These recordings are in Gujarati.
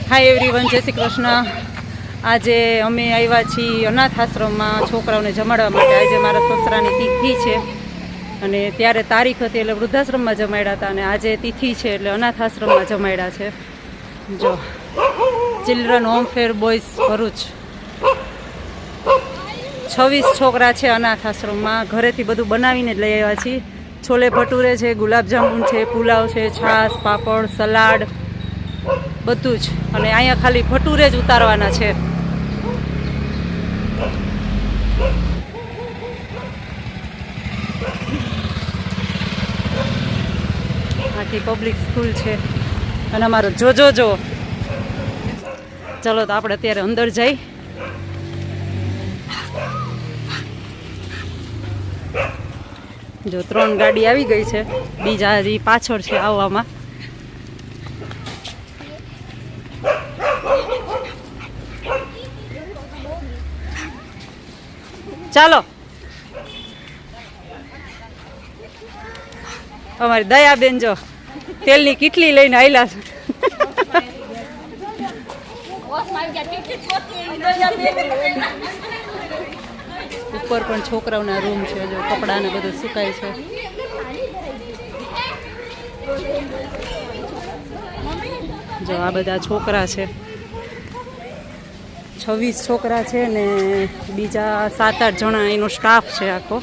હાય એવરીવન, જય શ્રી કૃષ્ણ। આજે અમે આવ્યા છીએ અનાથ આશ્રમમાં છોકરાઓને જમાડવા માટે। આજે મારા સસરાની તિથિ છે અને ત્યારે તારીખ હતી એટલે વૃદ્ધાશ્રમમાં જમાડ્યા હતા, અને આજે તિથિ છે એટલે અનાથ આશ્રમમાં જમાડ્યા છે। જો ચિલ્ડ્રન હોમ ફેર બોયઝ ભરૂચ, 26 છોકરા છે અનાથ આશ્રમમાં। ઘરેથી બધું બનાવીને જ લઈ આવ્યા છીએ। છોલે ભટુરે છે, ગુલાબજાંબુ છે, પુલાવ છે, છાશ, પાપડ, સલાડ બધું જ। અને અહીંયા ખાલી ભટુરે જ ઉતારવાના છે। આખી પબ્લિક સ્કૂલ છે અને અમારો જોજો જો। ચલો તો આપણે અત્યારે અંદર જઈ। જો 3 ગાડી આવી ગઈ છે, બીજા હજી પાછળ છે આવવામાં। ચાલો, અમારી દયાબેન જો તેલની કીટલી લઈને આવેલા છે। ઉપર પણ છોકરાઓના રૂમ છે, જો કપડા ને બધું સુકાય છે। જો આ બધા છોકરા છે, 26 છોકરા છે ને બીજા 7-8 જણા એનો સ્ટાફ છે આખો।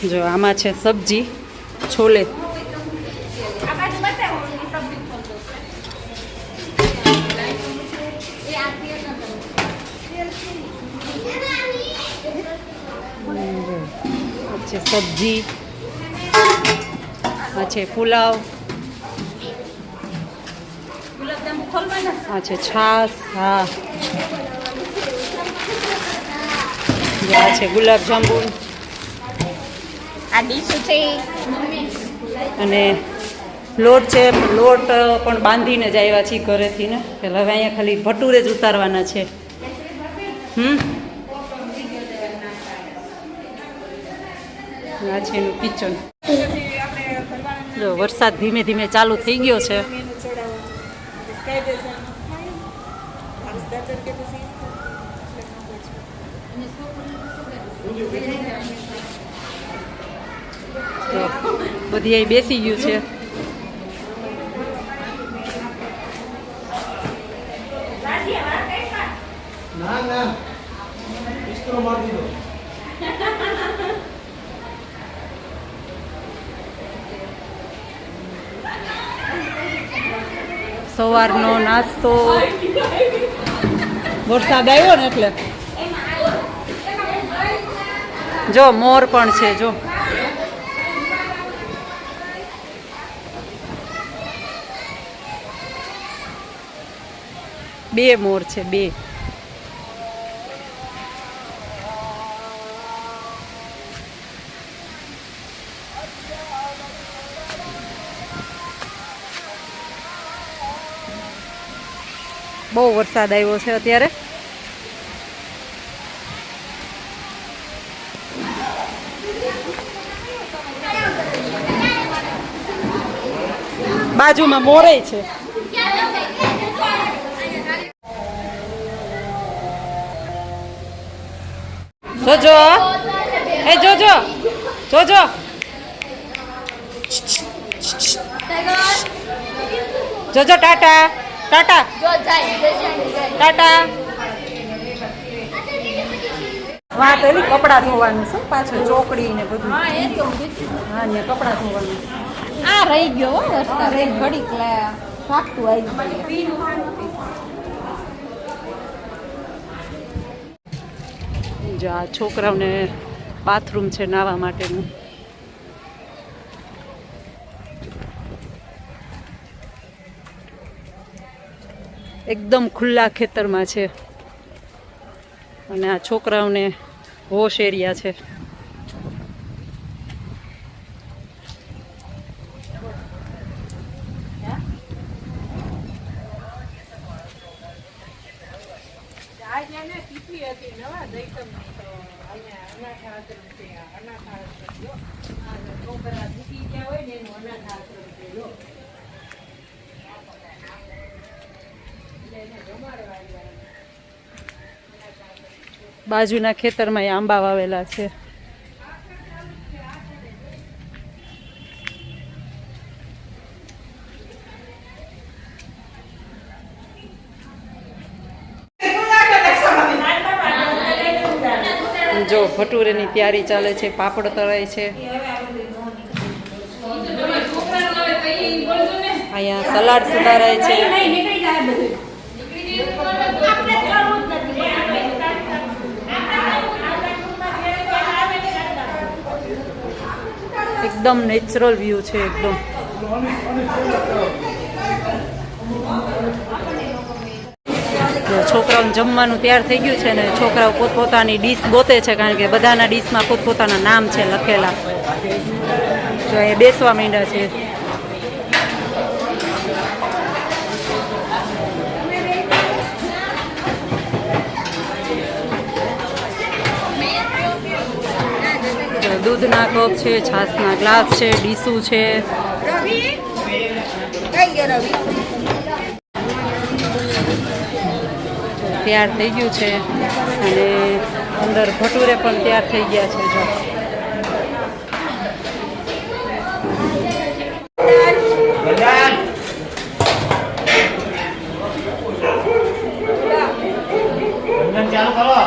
જો આમાં છે સબ્જી, છોલે, છે સબ્જી, આ છે પુલાવ, આ છે છાશ, હા, આ છે ગુલાબજાંબુ અને લોટ છે। લોટ પણ બાંધીને જ આવ્યા છીએ ઘરેથી ને, એટલે હવે અહીંયા ખાલી ભટુરે જ ઉતારવાના છે। આ છે એનું કિચન। જો વરસાદ ધીમે ધીમે ચાલુ થઈ ગયો છે। બધી અહીં બેસી ગયું છે। સવારનો નાસ્તો, વરસાદ આવ્યો ને એટલે જો મોર પણ છે। જો બે મોર છે, 2। બહુ વરસાદ આવ્યો છે અત્યારે। બાજુમાં મોરે છે। જોજો, એ જોજો જોજો, જોજો, ટાટા ટાટા ટાટા। વાત એલી કપડાં ધોવાનું છે પાછળ, ચોકડી ને બધું। હા, ને કપડાં ધોવાનું આ રહી ગયો વરસાદ, એક ઘડીક ફાકતું આવી ગયું। જો આ છોકરાઓને બાથરૂમ છે નાહવા માટેનું। એકદમ ખુલ્લા ખેતરમાં છે। અને આ છોકરાઓને હોશ એરિયા છે. બાજુના ખેતરમાં આંબા વાવેલા છે. જો ભટુરેની તૈયારી ચાલે છે, પાપડ તળાય છે. અહીંયા સલાડ સુધારાય છે. એકદમ નેચરલ વ્યૂ છે. એકદમ છોકરાઓને જમવાનું તૈયાર થઈ ગયું છે ને છોકરાઓ પોતપોતાની ડીશ ગોતે છે, કારણ કે બધાના ડીશમાં પોતપોતાના નામ છે લખેલા. જો એ બેસવા માંડ્યા છે. દૂધના કપ છે, છાશના ગ્લાસ છે, ડીશું છે. તૈયાર થઈ ગયું છે અને અંદર ભટુરે પણ તૈયાર થઈ ગયા છે. જો ચાલુ કરો.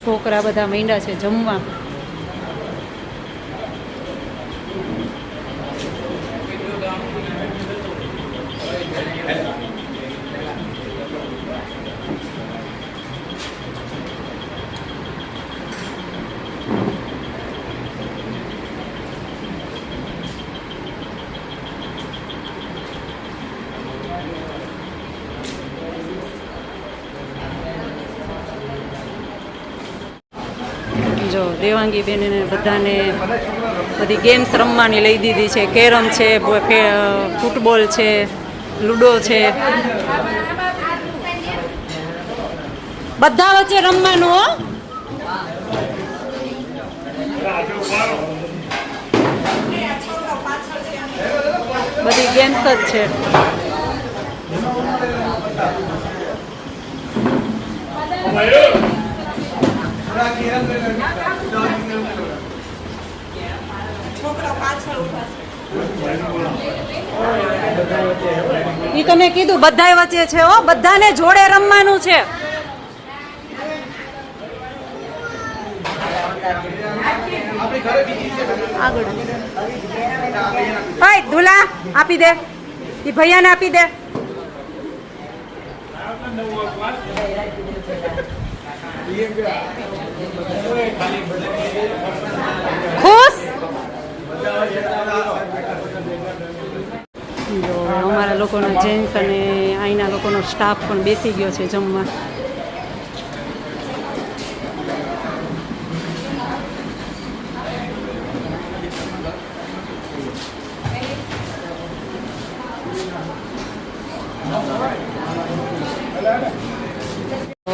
છોકરા બધા માંડ્યા છે જમવા. જો દેવાંગી બેનને બધાને બધી ગેમ્સ રમવાની લઈ દીધી છે. કેરમ છે, ફૂટબોલ છે, લૂડો છે, બધા વચ્ચે રમવાનું. હો બધી ગેમ્સ જ છે. ઈ તો મેં કીધું બધાય વચ્ચે છે. હો બધાને જોડે રમવાનું છે. આગળ ભાઈ દુલા આપી દે, ઈ ભૈયાને આપી દે. ખુશ. અમારા લોકોનો જેન્ટ્સ અને અહીંના લોકોનો સ્ટાફ પણ બેસી ગયો છે જમવા.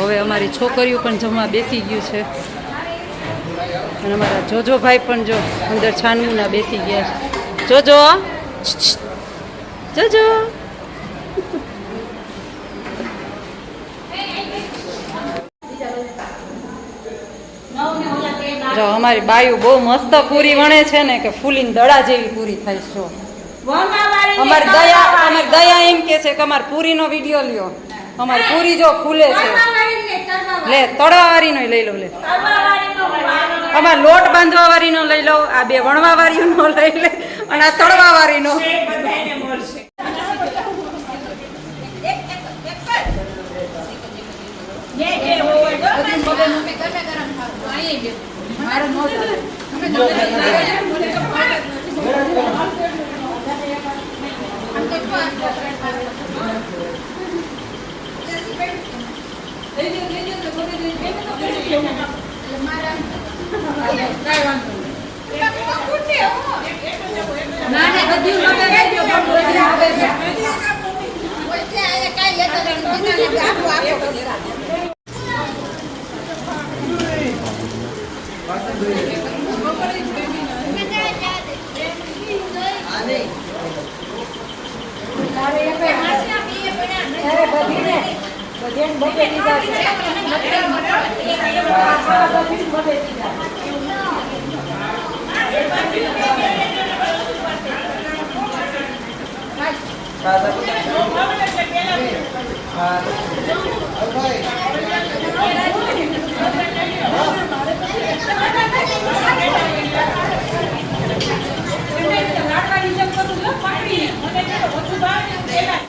હવે અમારી છોકરીઓ પણ જમવા બેસી ગયું છે અને અમારા જોજોભાઈ પણ જો અંદર છાનવીના બેસી ગયા છે. જોજો જોજો. જો અમારી બાયુ બહુ મસ્ત પૂરી વણે છે ને કે ફૂલીને દડા જેવી પૂરી થાય છે. અમારી દયા એમ કે છે કે અમારી પૂરીનો વિડીયો લ્યો. અમારી પૂરી જો ફૂલે છે લે તળાવાળીનો લઈ લો લે અમારે લોટ બાંધવા વાળીનો લઈ લો આ બે વણવા વાળીનો લઈ લે અને આ તળવા વાળીનો હા